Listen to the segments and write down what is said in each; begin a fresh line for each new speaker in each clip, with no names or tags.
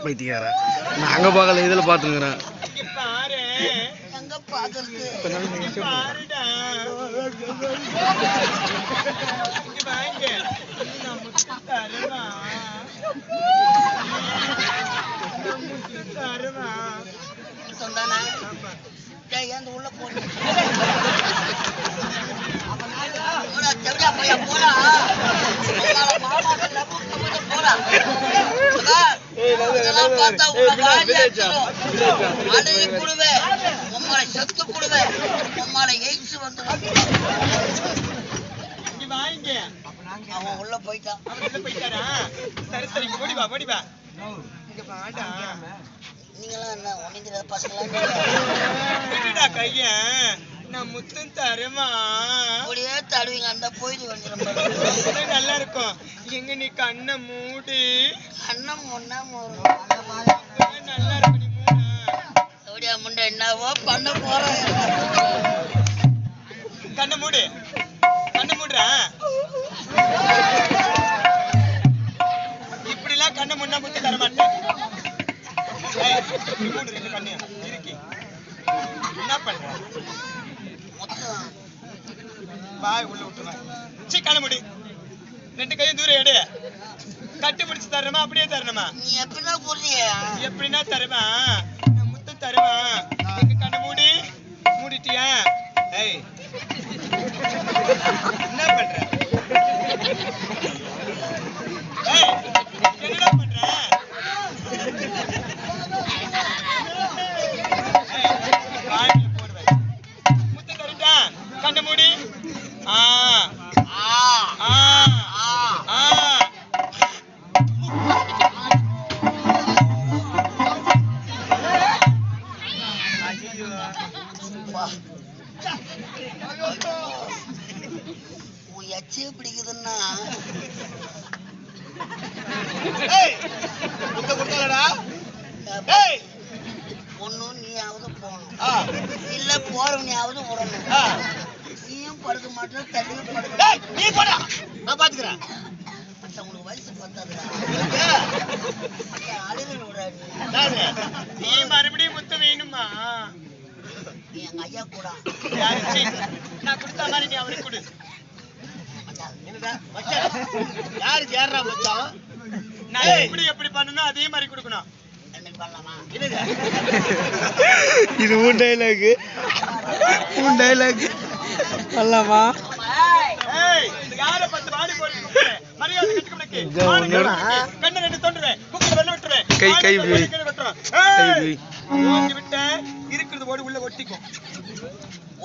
பைத்தியார நான் அங்க பார்க்கல இதுல பாத்துக்கிறேன்.
உள்ள போறா சத்து குடுவேன் அவன் உள்ள போயிட்டான்.
சரி போடிவா
நீங்களாம் என்ன ஒன்னிந்திர பசங்களா
கைய நான் முத்தம் தருமா
அப்படியே தடுவீங்க அந்த போயிட்டு வந்துடும்
நல்லா இருக்கும். எங்க நீ கண்ணை மூடி
அண்ணன் முன்னா
நல்லா இருக்கு. நீ மூட
அப்படியா முண்டை என்னவோ பண்ண போறேன்.
கண்ணை மூடுற இப்படிலாம் கண்ணை முன்னா முத்தி தர மாட்டேன். என்ன பண்ற பாய் உள்ள விட்டுருவேன். கண்ண முடி 2 கையும் தூரம் எடு. கட்டி முடிச்சு தரணுமா அப்படியே தரணுமா?
நீ எப்படின்னா புரிய
எப்படின்னா தருவேன். நான் முத்தம் தருவேன். கண்ண மூடிட்டியா? என்ன பண்ற? என்னடா பண்ற? முத்தம் தருட்டா? கண்ண மூடி.
எச்சே பிடிக்குதுன்னா ஒண்ணு நீயாவது போகணும், இல்ல போறவனையாவது விடணும். நீயும் படுக்க மாட்டேன், தள்ளியும் படுக்க
நீ போடா நான் பாத்துக்கிறேன்.
உங்களுக்கு வயசு பத்தாதுடா. அழுது விடாது.
நீ மறுபடியும் முத்தம் வேணுமா?
எங்க ஐயா கூட
நான் கொடுத்த மாதிரி நீ அவருக்கு கொடு. யாரு சேர்றா மச்சான்? நான் எப்படி பண்ணணும் அதே மாதிரி கொடுக்கணும்.
இது உன் டைலாக் பண்ணலாமா?
யார 10 பாடி போறீங்க? மரியாதை கட்டுக்கு கண்ணை 2 தோண்டுவேன், குக்கர் வெள்ள விட்டுருவேன்.
கை
விட்ட இருக்கிறது ஓடி உள்ள ஒட்டிக்கும்.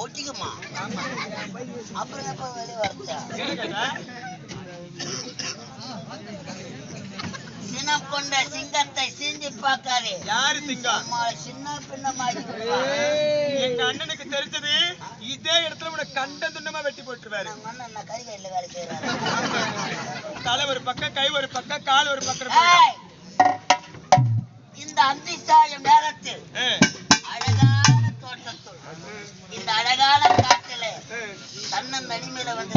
ஒட்டிக்குமா? அப்புறம் எப்ப வெளியே வரச்சா? சின்னம் கொண்ட சிங்கத்தை சீண்டி பார்க்காதே.
யாரு சிங்கம்?
சின்ன பின்னமாகி
எங்க அண்ணனுக்கு தெரிஞ்சது இதே இடத்துல உன கண்ட துண்டமா வெட்டி போட்டுருவாரு.
அண்ணன் கை கையில வேலை செய்யறாரு.
தலை ஒரு பக்கம், கை ஒரு பக்கம், கால் ஒரு பக்கம்.
இந்த அந்தி சாயம் நேரத்தில் அழகான தோட்டத்துள் இந்த அழகான காட்டில தன்னன் தனிமையில வந்து